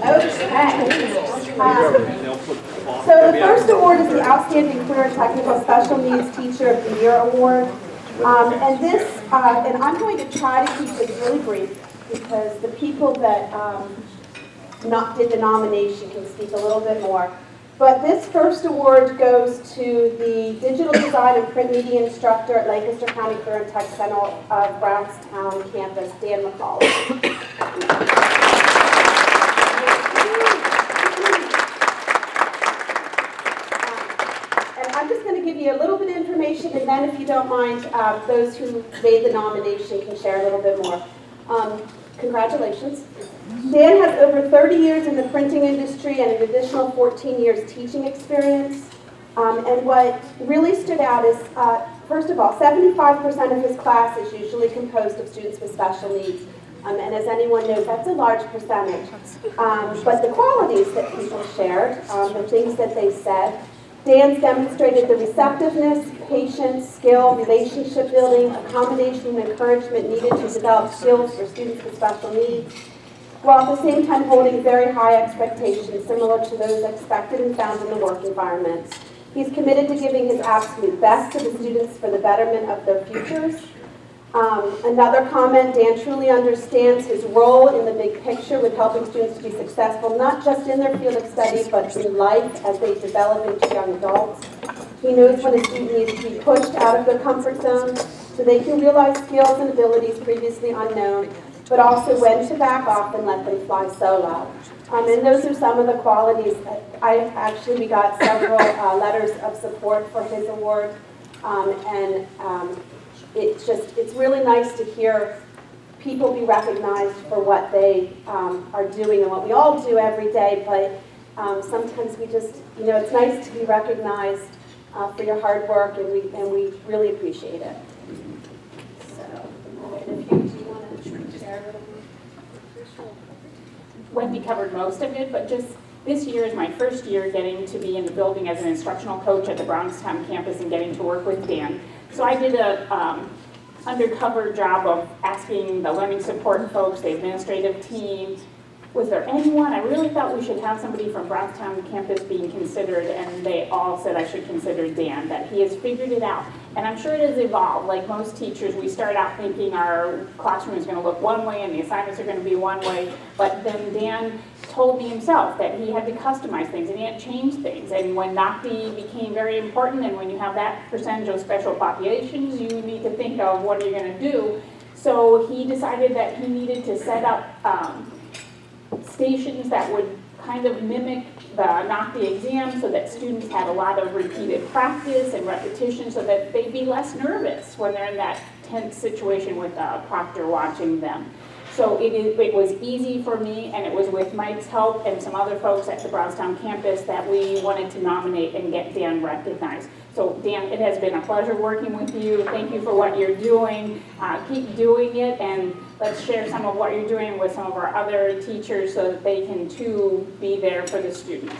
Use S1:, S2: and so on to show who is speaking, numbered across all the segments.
S1: Okay. So the first award is the Outstanding Career and Technical Special Needs Teacher of the Year Award. And I'm going to try to keep this really brief because the people that did the nomination can speak a little bit more. But this first award goes to the Digital Design and Print Media Instructor at Lancaster County Career and Tech Center of Brownstown campus, Dan McCauley. I'm just going to give you a little bit of information, and then if you don't mind, those who made the nomination can share a little bit more. Congratulations. Dan has over 30 years in the printing industry and an additional 14 years teaching experience. And what really stood out is, first of all, 75% of his class is usually composed of students with special needs. And as anyone knows, that's a large percentage. But the qualities that people shared, the things that they said, Dan's demonstrated the receptiveness, patience, skill, relationship building, accommodation, and encouragement needed to develop skills for students with special needs, while at the same time holding very high expectations similar to those expected and found in the work environment. He's committed to giving his absolute best to the students for the betterment of their futures. Another comment, Dan truly understands his role in the big picture with helping students to be successful, not just in their field of study, but in life as they develop into young adults. He knows when a student needs to be pushed out of their comfort zone so they can realize skills and abilities previously unknown, but also when to back off and let them fly solo. And those are some of the qualities. We got several letters of support for his award, it's really nice to hear people be recognized for what they are doing and what we all do every day, but sometimes we just, it's nice to be recognized for your hard work, and we really appreciate it. So, if do you want to share a little more?
S2: Wendy covered most of it, but just this year is my first year getting to be in the building as an instructional coach at the Brownstown campus and getting to work with Dan. So I did a undercover job of asking the learning support folks, the administrative team, was there anyone? I really thought we should have somebody from Brownstown campus being considered, and they all said I should consider Dan, that he has figured it out. And I'm sure it has evolved. Like most teachers, we start out thinking our classroom is going to look one way and the assignments are going to be one way, but then Dan told me himself that he had to customize things and he had to change things. And when NOCTI became very important, and when you have that percentage of special populations, you need to think of what are you going to do. So he decided that he needed to set up stations that would kind of mimic the NOCTI exam so that students had a lot of repeated practice and repetition so that they'd be less nervous when they're in that tense situation with a proctor watching them. So it was easy for me, and it was with Mike's help and some other folks at the Brownstown campus that we wanted to nominate and get Dan recognized. So Dan, it has been a pleasure working with you. Thank you for what you're doing. Keep doing it, and let's share some of what you're doing with some of our other teachers so that they can too be there for the students.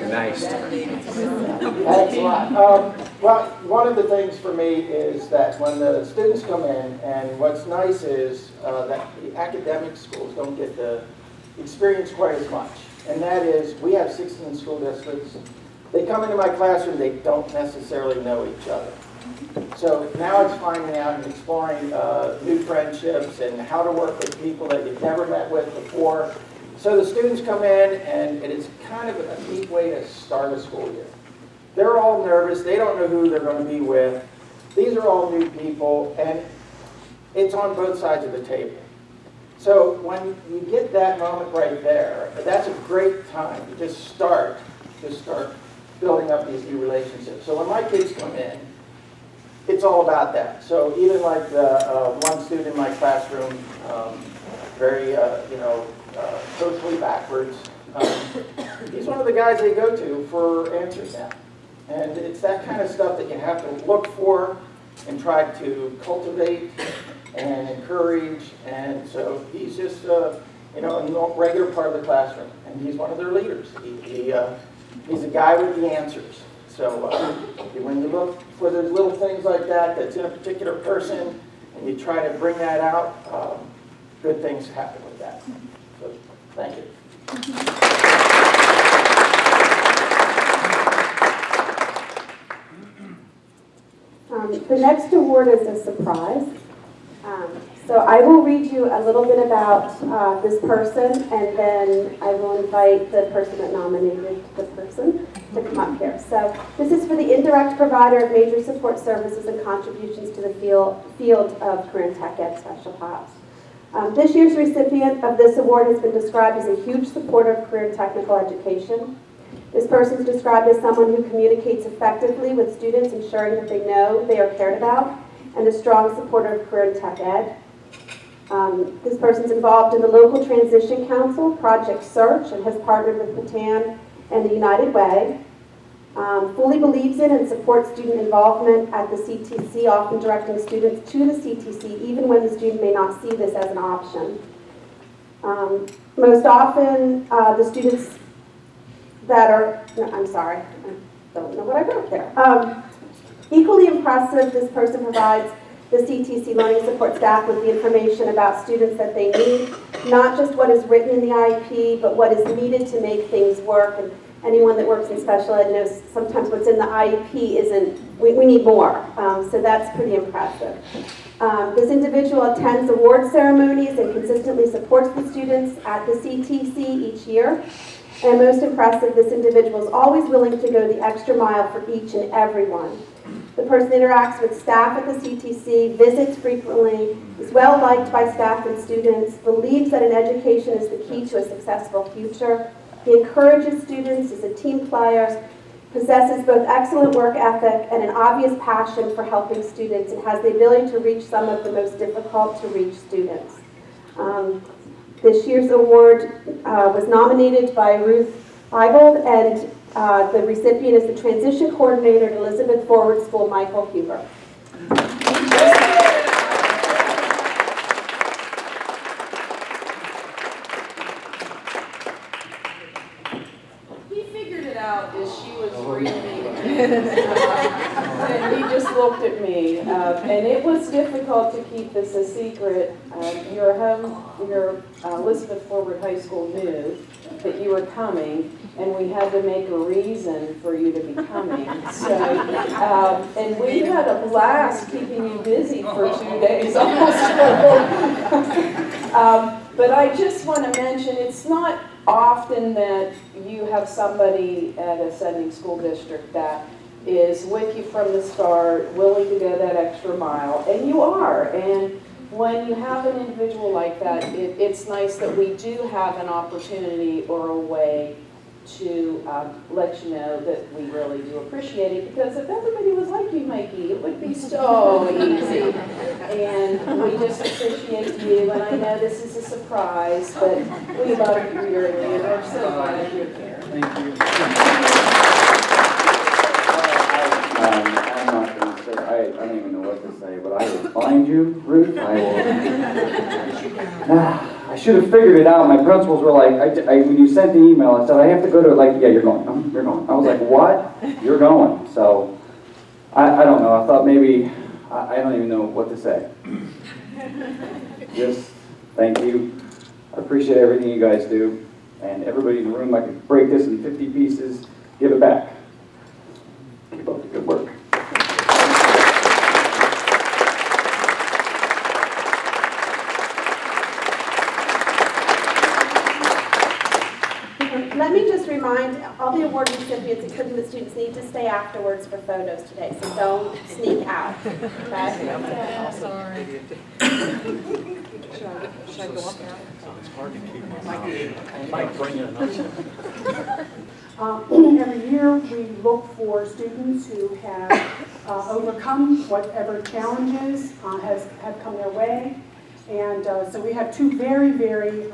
S3: Nice.
S4: Thanks a lot. Well, one of the things for me is that when the students come in, and what's nice is that the academic schools don't get to experience quite as much. And that is, we have 16 school districts. They come into my classroom, they don't necessarily know each other. So now it's finding out and exploring new friendships and how to work with people that you've never met with before. So the students come in, and it is kind of a neat way to start a school year. They're all nervous. They don't know who they're going to be with. These are all new people, and it's on both sides of the table. So when you get that moment right there, that's a great time to just start building up these new relationships. So when my kids come in, it's all about that. So even like the one student in my classroom, very socially backwards, he's one of the guys they go to for answers now. And it's that kind of stuff that you have to look for and try to cultivate and encourage. And so he's just you know, in the regular part of the classroom, and he's one of their leaders. He's a guy with the answers. So when you look for those little things like that that's in a particular person, and you try to bring that out, good things happen with that. So thank you.
S1: The next award is a surprise. So I will read you a little bit about this person, and then I will invite the person that nominated the person to come up here. So this is for the indirect provider of major support services and contributions to the field of career and tech ed special paths. This year's recipient of this award has been described as a huge supporter of career and technical education. This person is described as someone who communicates effectively with students, ensuring that they know they are cared about, and a strong supporter of career and tech ed. This person's involved in the local transition council, Project Search, and has partnered with Patan and the United Way. Fully believes in and supports student involvement at the CTC, often directing students to the CTC, even when the student may not see this as an option. Most often, the students that are, no, I'm sorry, I don't know what I wrote there. Equally impressive, this person provides the CTC learning support staff with the information about students that they need, not just what is written in the IEP, but what is needed to make things work. And anyone that works in special ed knows sometimes what's in the IEP isn't, we need more. So that's pretty impressive. This individual attends award ceremonies and consistently supports the students at the CTC each year. And most impressive, this individual is always willing to go the extra mile for each and every one. The person interacts with staff at the CTC, visits frequently, is well liked by staff and students, believes that an education is the key to a successful future. He encourages students, is a team player, possesses both excellent work ethic and an obvious passion for helping students, and has the ability to reach some of the most difficult to reach students. This year's award was nominated by Ruth Eibold, and the recipient is the transition coordinator at Elizabeth Forward School, Michael Huber.
S3: He figured it out as she was reading, and he just looked at me, and it was difficult to keep this a secret. Your Elizabeth Forward High School knew that you were coming, and we had to make a reason for you to be coming. So, and we had a blast keeping you busy for 2 days almost. But I just want to mention, it's not often that you have somebody at a sending school district that is with you from the start, willing to go that extra mile, and you are. And when you have an individual like that, it's nice that we do have an opportunity or a way to let you know that we really do appreciate it, because if everybody was like you, Mikey, it would be so easy. And we just appreciate you, and I know this is a surprise, but we love you dearly, and we're so glad you're here.
S5: Thank you. I'm not going to say, I don't even know what to say, but I will find you, Ruth. I will. I should have figured it out. My principals were like, when you sent the email, I said, I have to go to it. Like, yeah, you're going. You're going. I was like, what? You're going. So, I don't know. I thought maybe, I don't even know what to say. Just thank you. I appreciate everything you guys do. And everybody in the room, I could break this in 50 pieces, give it back. Keep up the good work.
S1: Let me just remind all the award recipients, including the students, need to stay afterwards for photos today, so don't sneak out. Okay?
S6: Sorry. Should I go up there?
S7: It's hard to keep Mike bringing it up.
S8: Every year we look for students who have overcome whatever challenges have come their way. And so we have two very, very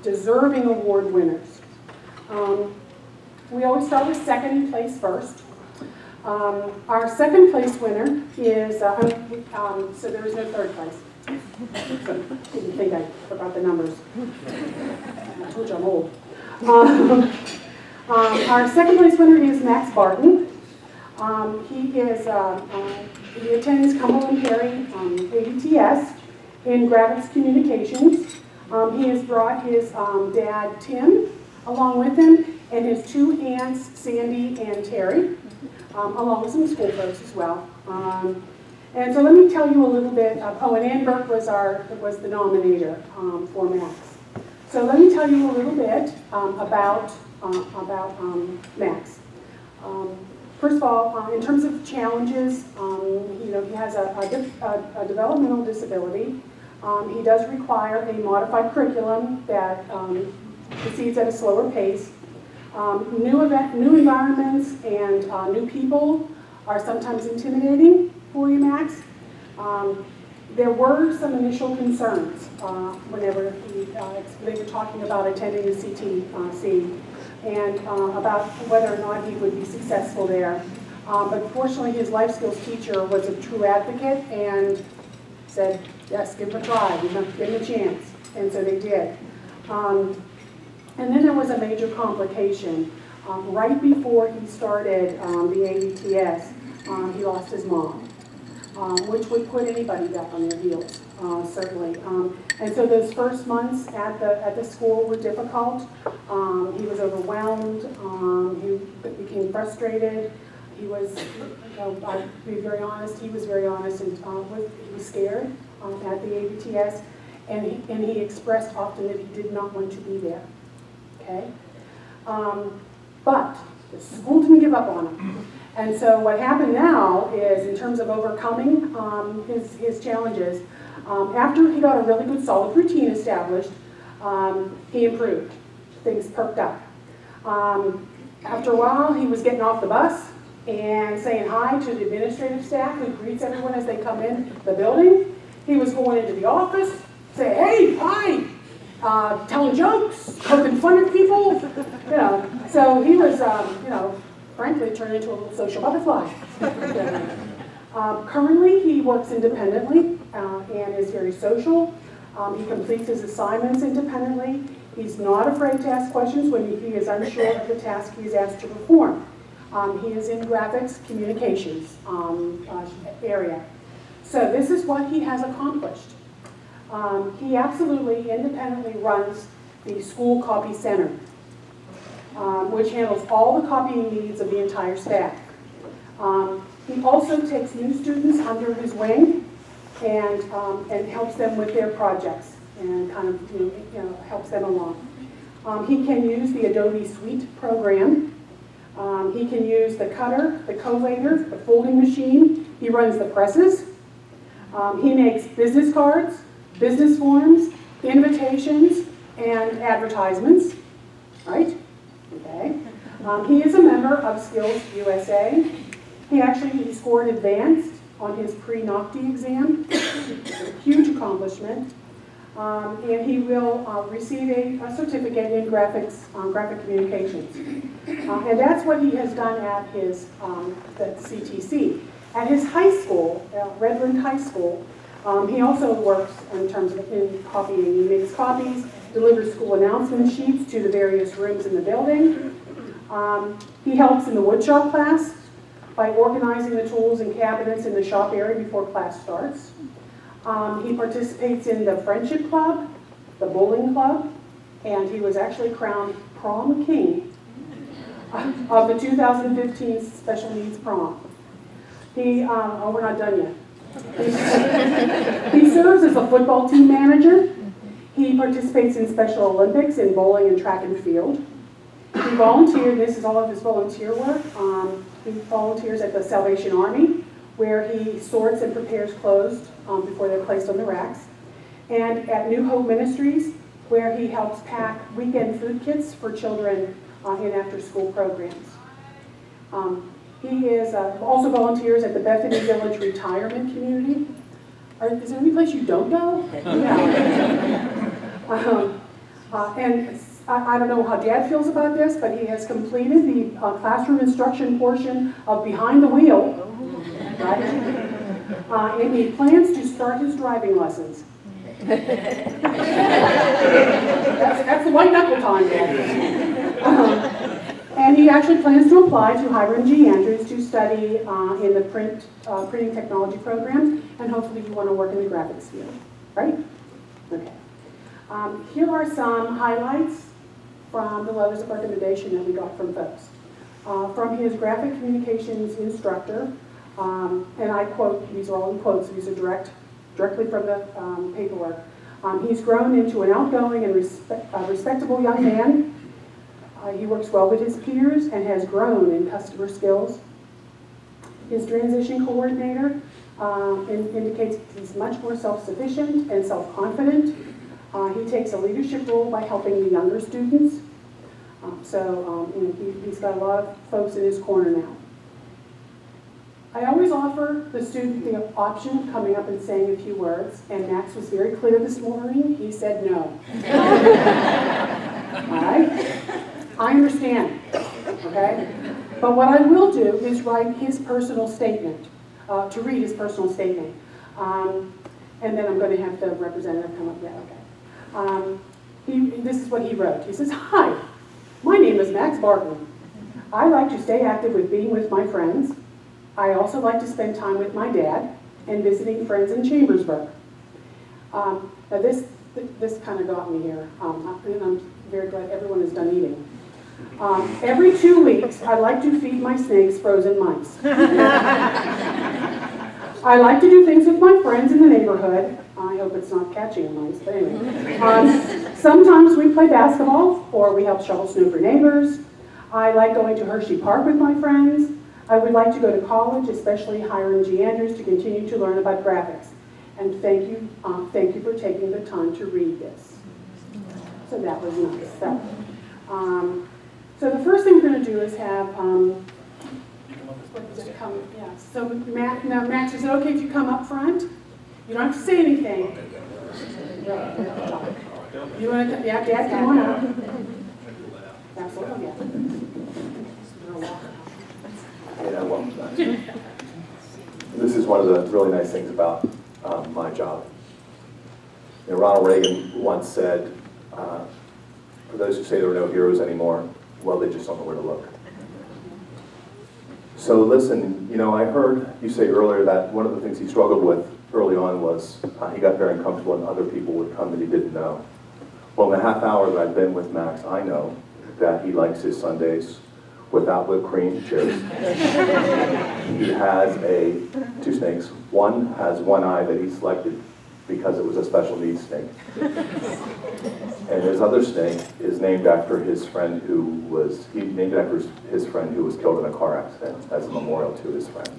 S8: deserving award winners. We always start with second place first. Our second place winner is, so there is no third place. Didn't think I forgot the numbers. I told you I'm old. Our second place winner is Max Barton. He attends Cumberland Perry ABTS in graphics communications. He has brought his dad, Tim, along with him, and his two aunts, Sandy and Terry, along with some school folks as well. And so let me tell you a little bit. And Ann Burke was the nominator for Max. So let me tell you a little bit about Max. First of all, in terms of challenges, he has a developmental disability. He does require a modified curriculum that proceeds at a slower pace. New environments and new people are sometimes intimidating for you, Max. There were some initial concerns whenever they were talking about attending the CTC and about whether or not he would be successful there. But fortunately, his life skills teacher was a true advocate and said, yes, give him a try, give him a chance. And so they did. And then there was a major complication. Right before he started the ABTS, he lost his mom, which would put anybody back on their heels, certainly. And so those first months at the school were difficult. He was overwhelmed. He became frustrated. He was, I'll be very honest, he was very honest, and he was scared at the ABTS, and he expressed often that he did not want to be there. Okay? But the school didn't give up on him. And so what happened now is, in terms of overcoming his challenges, after he got a really good solid routine established, he improved. Things perked up. After a while, he was getting off the bus and saying hi to the administrative staff who greets everyone as they come in the building. He was going into the office, say, hey, hi, telling jokes, poking fun at people, So he was, frankly, turned into a little social butterfly. Currently, he works independently and is very social. He completes his assignments independently. He's not afraid to ask questions when he is unsure of the task he is asked to perform. He is in graphics communications area. So this is what he has accomplished. He absolutely independently runs the school copy center, which handles all the copying needs of the entire staff. He also takes new students under his wing and helps them with their projects and kind of helps them along. He can use the Adobe Suite program. He can use the cutter, the collator, the folding machine. He runs the presses. He makes business cards, business forms, invitations, and advertisements, right? Okay. He is a member of Skills USA. He scored advanced on his pre-NOCTI exam, a huge accomplishment. And he will receive a certificate in graphic communications. And that's what he has done at his the CTC. At his high school, Redland High School, he also works in terms of copying. He makes copies, delivers school announcement sheets to the various rooms in the building. He helps in the woodshop class by organizing the tools and cabinets in the shop area before class starts. He participates in the Friendship Club, the Bowling Club, and he was actually crowned prom king of the 2015 Special Needs Prom. We're not done yet. He serves as a football team manager. He participates in Special Olympics in bowling and track and field. He volunteered, this is all of his volunteer work. He volunteers at the Salvation Army, where he sorts and prepares clothes before they're placed on the racks. And at New Hope Ministries, where he helps pack weekend food kits for children in after-school programs. He is also volunteers at the Bethany Village Retirement Community. Is there any place you don't go? And I don't know how Dad feels about this, but he has completed the classroom instruction portion of Behind the Wheel. Right? And he plans to start his driving lessons. That's the white knuckle time, Dad. And he actually plans to apply to Hiram G. Andrews to study in the printing technology program, and hopefully you want to work in the graphics field, right? Okay. Here are some highlights from the letters of recommendation that we got from folks. From his graphic communications instructor, and I quote, these are all in quotes, these are directly from the paperwork. He's grown into an outgoing and respectable young man. He works well with his peers and has grown in customer skills. His transition coordinator indicates he's much more self-sufficient and self-confident. He takes a leadership role by helping the younger students. He's got a lot of folks in his corner now. I always offer the student the option of coming up and saying a few words, and Max was very clear this morning. He said no. All right? I understand, okay? But what I will do is write his personal statement, to read his personal statement. And then I'm going to have the representative come up. Yeah, okay. This is what he wrote. He says, "Hi, my name is Max Barton. I like to stay active with being with my friends. I also like to spend time with my dad and visiting friends in Chambersburg." Now this kind of got me here, and I'm very glad everyone is done eating. Every 2 weeks, I like to feed my snakes frozen mice. I like to do things with my friends in the neighborhood. I hope it's not catching mice, but anyway. Sometimes we play basketball, or we help shovel snow for neighbors. I like going to Hershey Park with my friends. I would like to go to college, especially Hiram G. Andrews, to continue to learn about graphics. And thank you for taking the time to read this. So that was nice. So the first thing we're going to do is have, so Max, is it okay if you come up front? You don't have to say anything. You want to, yeah, Dad, come on up. Absolutely, yeah.
S6: Yeah, well, this is one of the really nice things about my job. You know, Ronald Reagan once said, for those who say there are no heroes anymore, well, they just don't know where to look. So listen, you know, I heard you say earlier that one of the things he struggled with early on was he got very uncomfortable when other people would come that he didn't know. Well, in the half hour that I've been with Max, I know that he likes his Sundays without whipped cream. Cheers. He has two snakes. One has one eye that he selected because it was a special needs snake. And his other snake is named after his friend who was killed in a car accident as a memorial to his friend.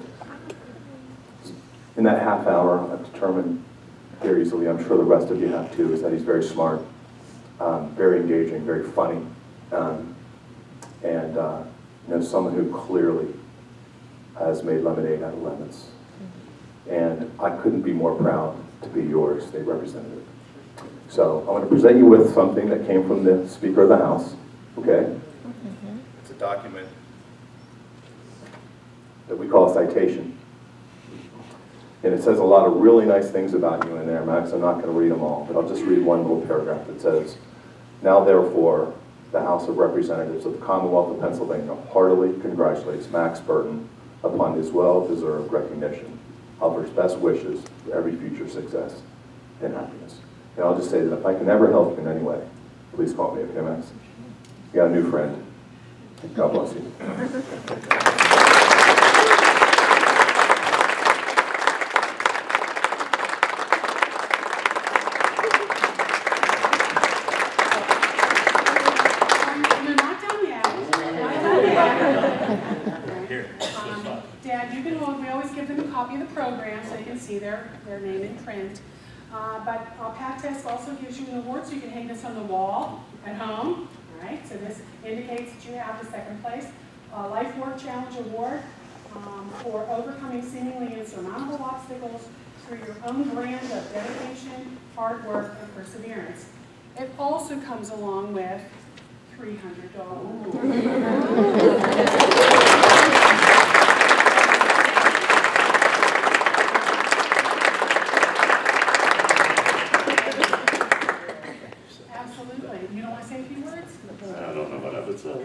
S6: In that half hour, I've determined very easily, I'm sure the rest of you have too, is that he's very smart, very engaging, very funny, and someone who clearly has made lemonade out of lemons. And I couldn't be more proud to be your state representative. So I want to present you with something that came from the Speaker of the House, okay? It's a document that we call a citation. And it says a lot of really nice things about you in there, Max. I'm not going to read them all, but I'll just read one little paragraph that says, "Now therefore, the House of Representatives of the Commonwealth of Pennsylvania heartily congratulates Max Burton upon his well-deserved recognition, offers best wishes for every future success and happiness." And I'll just say that if I can ever help you in any way, please call me, okay, Max? You got a new friend. God bless you.
S8: Dad, you can hold, we always give them a copy of the program so they can see their name in print. But PACTEST also gives you an award, so you can hang this on the wall at home. All right, so this indicates that you have the second place Life Work Challenge Award for overcoming seemingly insurmountable obstacles through your own brand of dedication, hard work, and perseverance. It also comes along with $300.
S7: would say.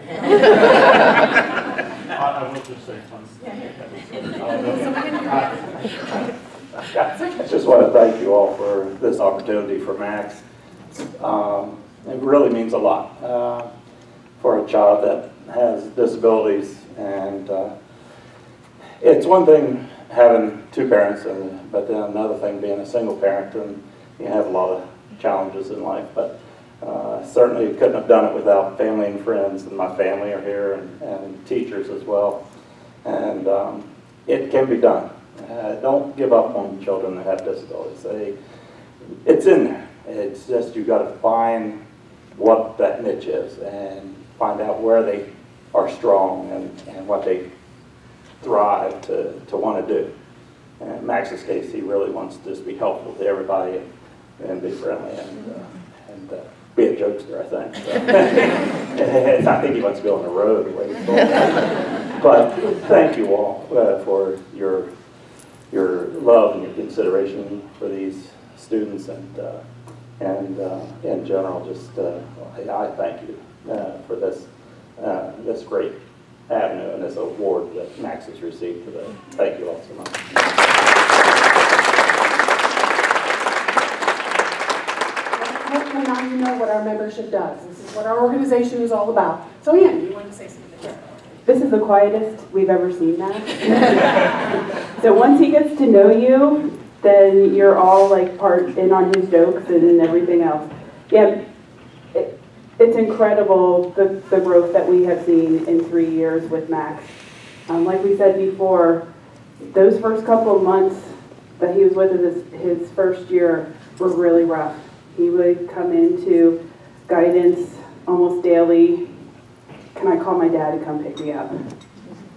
S7: I will just say
S9: I just want to thank you all for this opportunity for Max. It really means a lot for a child that has disabilities, and it's one thing having two parents, but then another thing being a single parent, and you have a lot of challenges in life. But certainly couldn't have done it without family and friends, and my family are here, and teachers as well. And it can be done. Don't give up on children that have disabilities. It's in there. It's just you got to find what that niche is and find out where they are strong and what they thrive to want to do. And in Max's case, he really wants to just be helpful to everybody and be friendly and be a jokester, I think. So, I think he wants to go on the road the way he's going. But thank you all for your love and your consideration for these students, and in general, just I thank you for this great avenue and this award that Max has received today. Thank you all so much.
S8: Hopefully now you know what our membership does. This is what our organization is all about. So Ian, you want to say something?
S10: This is the quietest we've ever seen that. So once he gets to know you, then you're all like part in on his jokes and everything else. Yeah, it's incredible the growth that we have seen in 3 years with Max. Like we said before, those first couple of months that he was with us his first year were really rough. He would come into guidance almost daily. Can I call my dad to come pick me up?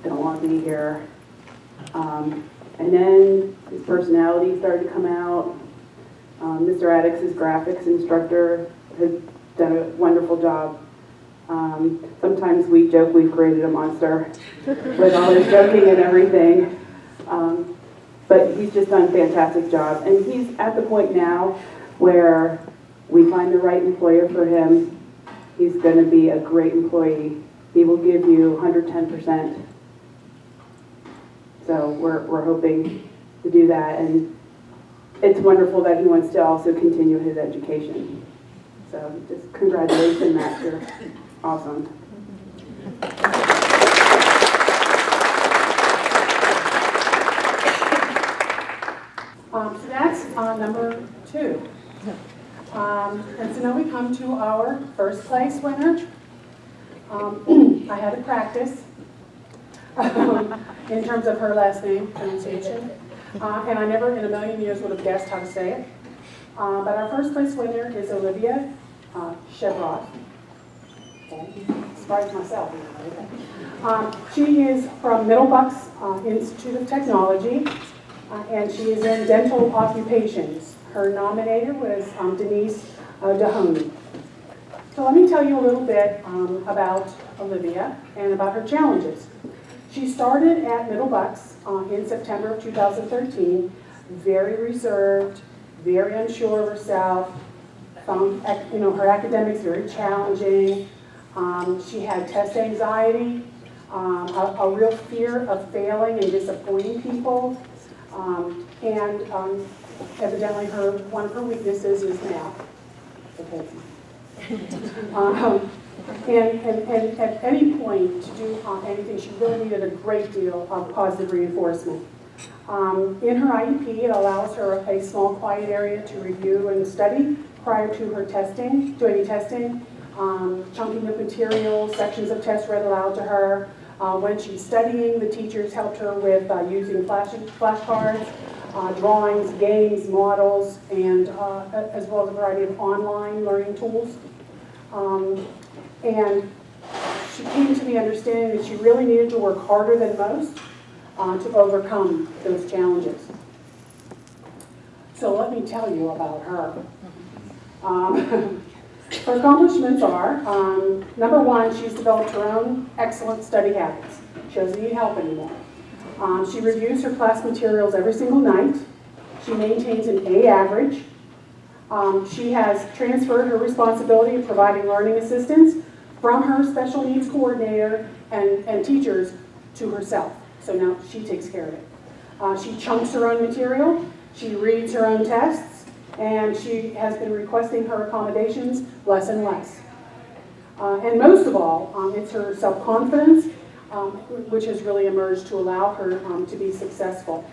S10: Don't want me here. And then his personality started to come out. Mr. Addix, his graphics instructor, has done a wonderful job. Sometimes we joke we've created a monster with all his joking and everything. But he's just done a fantastic job. And he's at the point now where we find the right employer for him. He's going to be a great employee. He will give you 110%. So we're hoping to do that. And it's wonderful that he wants to also continue his education. So just congratulations, Max. You're awesome.
S8: So that's number 2. And so now we come to our first place winner. I had to practice in terms of her last name pronunciation. And I never in a million years would have guessed how to say it. But our first place winner is Olivia Chevrolet. Surprised myself. She is from Middlebucks Institute of Technology, and she is in dental occupations. Her nominator was Denise Dahoney. So let me tell you a little bit about Olivia and about her challenges. She started at Middlebucks in September of 2013, very reserved, very unsure of herself, found her academics very challenging. She had test anxiety, a real fear of failing and disappointing people, and evidently one of her weaknesses is math. Okay. And at any point to do anything, she really needed a great deal of positive reinforcement. In her IEP, it allows her a small quiet area to review and study prior to her testing, to any testing. Chunking of materials, sections of tests read aloud to her. When she's studying, the teachers helped her with using flashcards, drawings, games, models, and as well as a variety of online learning tools. And she came to the understanding that she really needed to work harder than most to overcome those challenges. So let me tell you about her. Her accomplishments are, number 1, she's developed her own excellent study habits. She doesn't need help anymore. She reviews her class materials every single night. She maintains an A average. She has transferred her responsibility of providing learning assistance from her special needs coordinator and teachers to herself. So now she takes care of it. She chunks her own material, she reads her own tests, and she has been requesting her accommodations less and less. And most of all, it's her self-confidence, which has really emerged to allow her to be successful.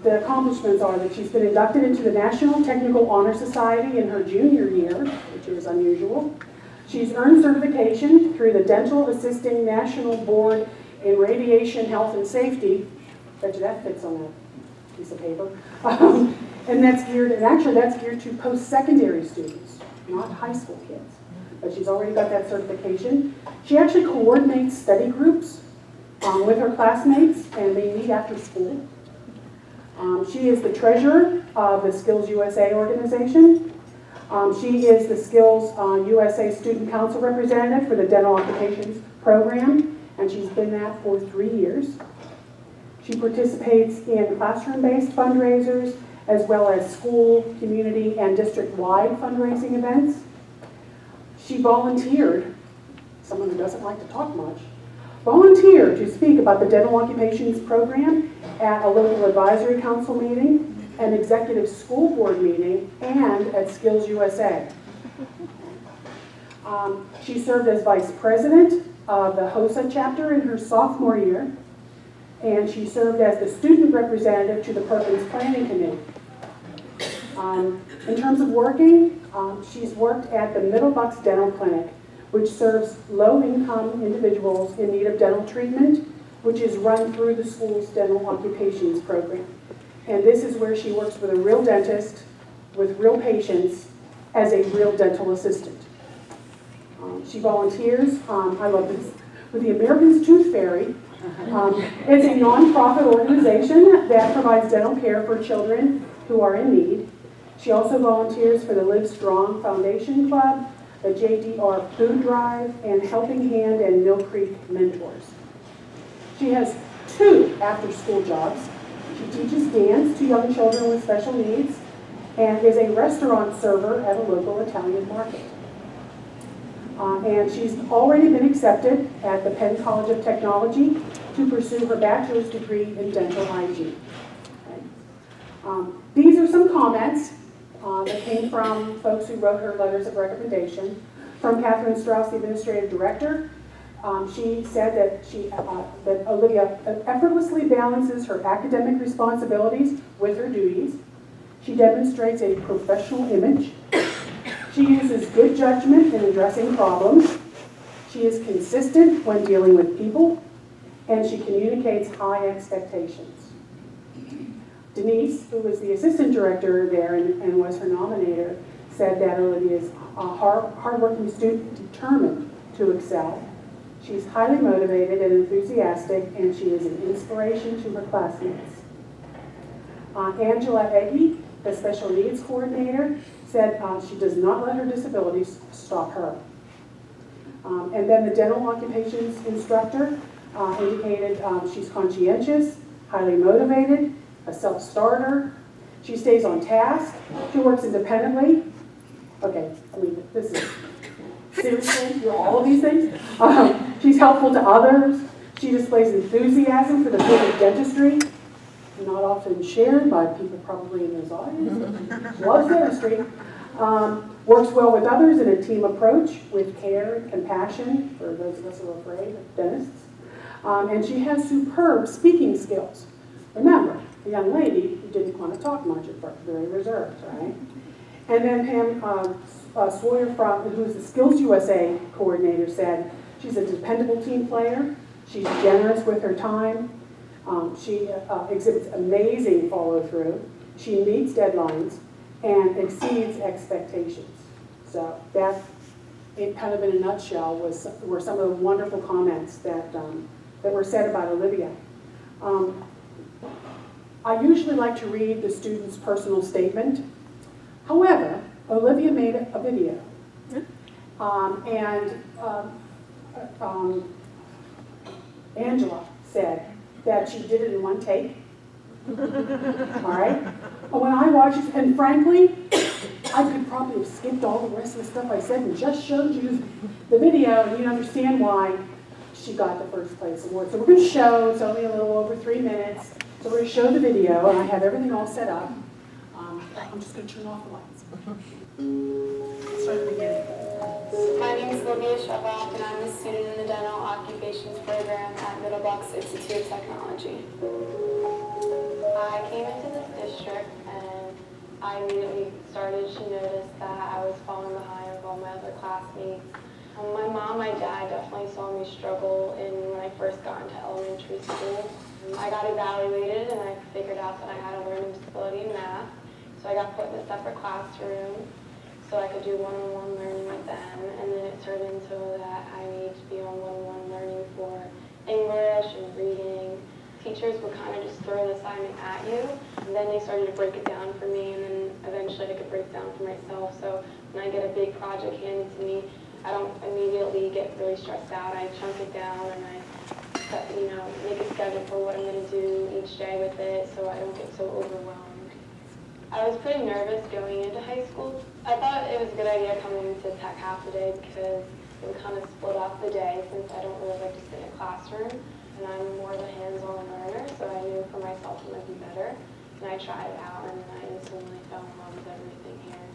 S8: The accomplishments are that she's been inducted into the National Technical Honor Society in her junior year, which is unusual. She's earned certification through the Dental Assisting National Board in Radiation Health and Safety. Bet you that fits on that piece of paper. And that's geared to post-secondary students, not high school kids. But she's already got that certification. She actually coordinates study groups with her classmates, and they meet after school. She is the treasurer of the Skills USA organization. She is the Skills USA Student Council representative for the Dental Occupations program, and she's been that for 3 years. She participates in classroom-based fundraisers as well as school, community, and district-wide fundraising events. She volunteered, someone who doesn't like to talk much, volunteered to speak about the Dental Occupations program at a local advisory council meeting, an executive school board meeting, and at Skills USA. She served as vice president of the HOSA chapter in her sophomore year, and she served as the student representative to the Perkins Planning Committee. In terms of working, she's worked at the Middlebucks Dental Clinic, which serves low-income individuals in need of dental treatment, which is run through the school's dental occupations program. And this is where she works with a real dentist, with real patients, as a real dental assistant. She volunteers, I love this, with the Americans Tooth Fairy. It's a nonprofit organization that provides dental care for children who are in need. She also volunteers for the Live Strong Foundation Club, the JDR Food Drive, and Helping Hand and Mill Creek Mentors. She has 2 after-school jobs. She teaches dance to young children with special needs and is a restaurant server at a local Italian market. And she's already been accepted at the Penn College of Technology to pursue her bachelor's degree in dental hygiene. Okay. These are some comments that came from folks who wrote her letters of recommendation. From Catherine Strauss, the administrative director, she said that Olivia effortlessly balances her academic responsibilities with her duties. She demonstrates a professional image. She uses good judgment in addressing problems. She is consistent when dealing with people, and she communicates high expectations. Denise, who was the assistant director there and was her nominator, said that Olivia is a hardworking student determined to excel. She's highly motivated and enthusiastic, and she is an inspiration to her classmates. Angela Egge, the special needs coordinator, said she does not let her disabilities stop her. And then the dental occupations instructor indicated she's conscientious, highly motivated, a self-starter. She stays on task. She works independently. Okay, I mean, this is seriously, you're all of these things. She's helpful to others. She displays enthusiasm for the field of dentistry, not often shared by people probably in this audience. Loves dentistry. Works well with others in a team approach with care and compassion for those of us who are afraid of dentists. And she has superb speaking skills. Remember, a young lady who didn't want to talk much at first, very reserved, right? And then Pam Sawyer, who's the Skills USA coordinator, said she's a dependable team player. She's generous with her time. She exhibits amazing follow-through. She meets deadlines and exceeds expectations. So that, it kind of in a nutshell, were some of the wonderful comments that were said about Olivia. I usually like to read the student's personal statement. However, Olivia made a video. Angela said that she did it in one take. All right? But when I watched it, and frankly, I could probably have skipped all the rest of the stuff I said and just showed you the video, and you'd understand why she got the first place award. So we're going to show, it's only a little over 3 minutes, so we're going to show the video, and I have everything all set up. I'm just going to turn off the lights. Start at the beginning.
S11: My name is Olivia Shabak, and I'm a student in the Dental Occupations Program at Middlebucks Institute of Technology. I came into this district, and I immediately started to notice that I was falling behind with all my other classmates. My mom, my dad definitely saw me struggle when I first got into elementary school. I got evaluated, and I figured out that I had a learning disability in math. So I got put in a separate classroom so I could do one-on-one learning with them, and then it turned into that I need to be on one-on-one learning for English and reading. Teachers would kind of just throw the assignment at you, and then they started to break it down for me, and then eventually I could break it down for myself. So when I get a big project handed to me, I don't immediately get really stressed out. I chunk it down, and I make a schedule for what I'm going to do each day with it so I don't get so overwhelmed. I was pretty nervous going into high school. I thought it was a good idea coming into tech half the day because it would kind of split up the day since I don't really like to sit in a classroom and I'm more of a hands-on learner, so I knew for myself it might be better. And I tried it out and I instantly fell in love with everything here.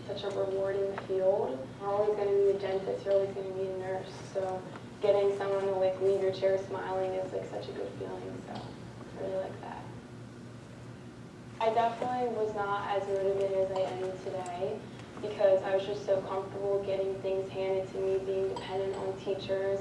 S11: Such a rewarding field. You're always going to be a dentist, you're always going to be a nurse, so getting someone to like leave your chair smiling is like such a good feeling, so I really like that. I definitely was not as motivated as I am today because I was just so comfortable getting things handed to me, being dependent on teachers.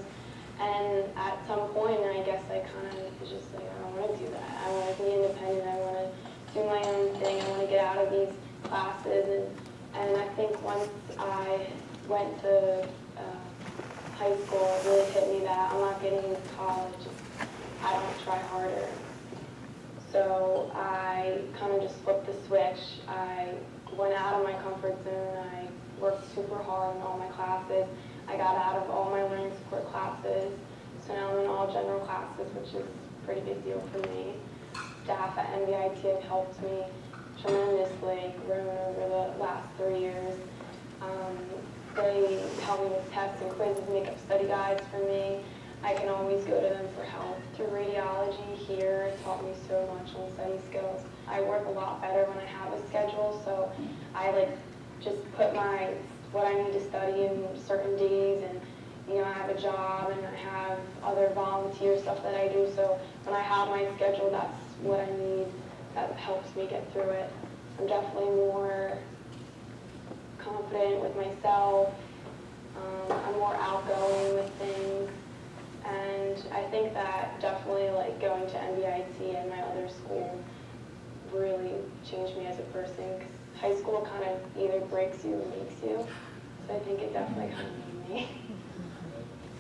S11: And at some point, I guess I kind of was just like, I don't want to do that. I want to be independent. I want to do my own thing. I want to get out of these classes. And I think once I went to high school, it really hit me that I'm not getting into college. I don't try harder. So I kind of just flipped the switch. I went out of my comfort zone. I worked super hard in all my classes. I got out of all my learning support classes. So now I'm in all general classes, which is a pretty big deal for me. Staff at MBIT have helped me tremendously, grown over the last 3 years. They help me with tests and quizzes, make up study guides for me. I can always go to them for help. Through radiology here, it taught me so much on study skills. I work a lot better when I have a schedule, so I just put what I need to study in certain days, and I have a job and I have other volunteer stuff that I do, so when I have my schedule, that's what I need. That helps me get through it. I'm definitely more confident with myself. I'm more outgoing with things. And I think that definitely going to MBIT and my other school really changed me as a person, because high school kind of either breaks you or makes you. So I think it definitely kind of made me.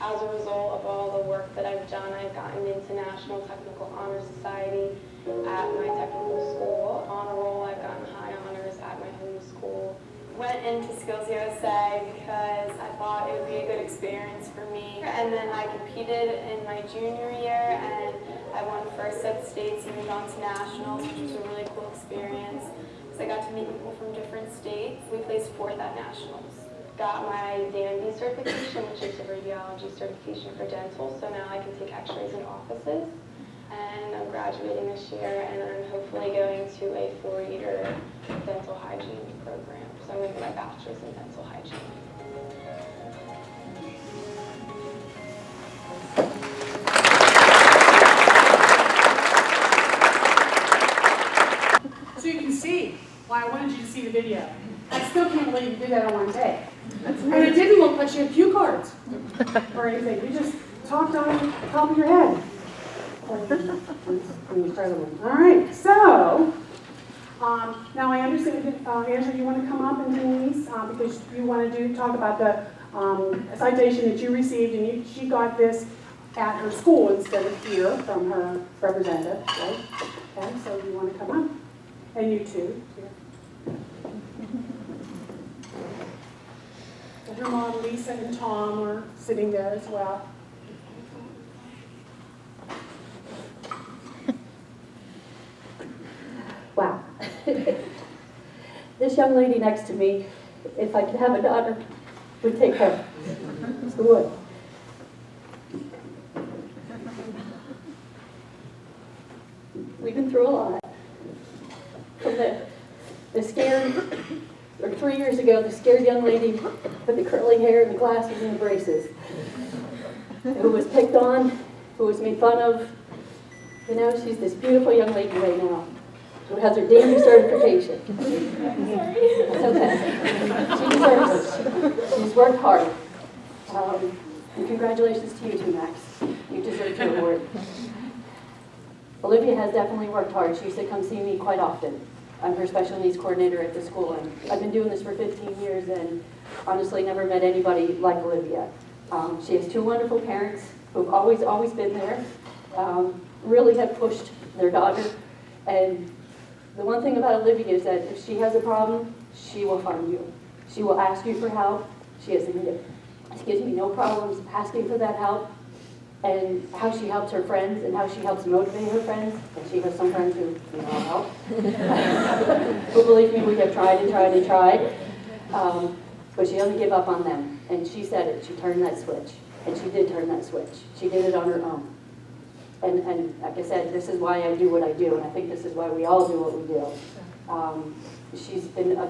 S11: As a result of all the work that I've done, I've gotten into National Technical Honor Society at my technical school. Honor roll, I've gotten high honors at my home school. Went into Skills USA because I thought it would be a good experience for me. And then I competed in my junior year, and I won first at states and moved on to nationals, which was a really cool experience because I got to meet people from different states. We placed 4th at nationals. Got my DMV certification, which is a radiology certification for dental, so now I can take x-rays in offices. And I'm graduating this year, and I'm hopefully going to a 4-year dental hygiene program. So I'm going to get my bachelor's in dental hygiene.
S8: So you can see why I wanted you to see the video. I still can't believe you did that on one day. And it didn't look like you had cue cards or anything. You just talked on the top of your head. Incredible. All right, so now I understand that Angela, you want to come up, and Denise, because you want to talk about the citation that you received, and she got this at her school instead of here from her representative, right? Okay, so you want to come up, and you too. Here. And her mom, Lisa, and Tom are sitting there as well.
S12: Wow. This this young lady next to me, if I could have a daughter, would take her. Who would? We've been through a lot. From the scared, or 3 years ago, the scared young lady with the curly hair and the glasses and the braces, who was picked on, who was made fun of. You know, she's this beautiful young lady right now, who has her dandy certification. It's okay. She deserves it. She's worked hard. And congratulations to you too, Max. You deserve your award. Olivia has definitely worked hard. She used to come see me quite often. I'm her special needs coordinator at the school, and I've been doing this for 15 years and honestly never met anybody like Olivia. She has 2 wonderful parents who've always been there, really have pushed their daughter. And the one thing about Olivia is that if she has a problem, she will find you. She will ask you for help. She gives me no problems asking for that help. And how she helps her friends and how she helps motivate her friends. And she has some friends who need all help. But believe me, we have tried and tried and tried. But she doesn't give up on them. And she said it. She turned that switch. And she did turn that switch. She did it on her own. And like I said, this is why I do what I do. And I think this is why we all do what we do. She's been a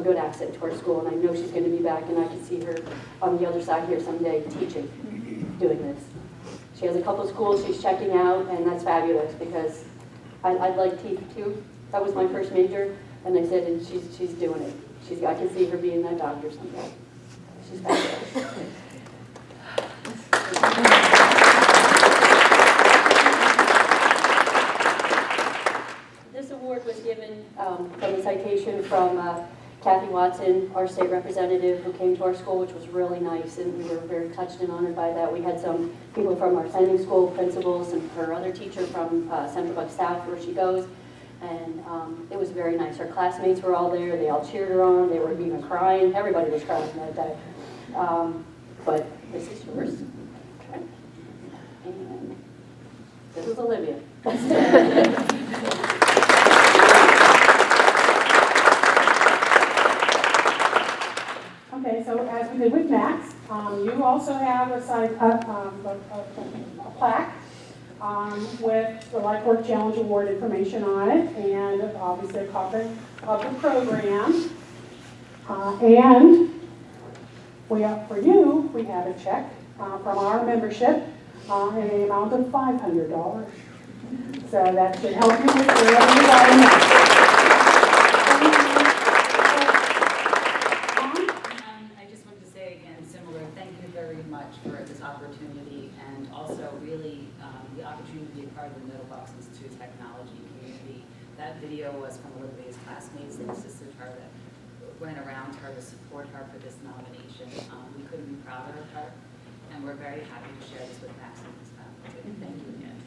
S12: good asset to our school. And I know she's going to be back. And I can see her on the other side here someday teaching, doing this. She has a couple of schools she's checking out, and that's fabulous because I like teeth too. That was my first major, and I said, and she's doing it. I can see her being that doctor someday. She's fabulous. This award was given from a citation from Kathy Watson, our state representative, who came to our school, which was really nice, and we were very touched and honored by that. We had some people from our sending school principals and her other teacher from Central Bucks South, where she goes, and it was very nice. Her classmates were all there. They all cheered her on. They were even crying. Everybody was crying that day. But this is yours. Okay. And this is Olivia.
S8: Okay, so as we did with Max, you also have a plaque with the Life Work Challenge Award information on it, and obviously a copy of the program. And for you, we have a check from our membership in the amount of $500. So that should help you with whatever you got in there.
S13: For this opportunity, and also really the opportunity to be a part of the Middlebucks Institute of Technology community. That video was from Olivia's classmates that assisted her, that went around her to support her for this nomination. We couldn't be prouder of her, and we're very happy to share this with Max and his family. Thank you again.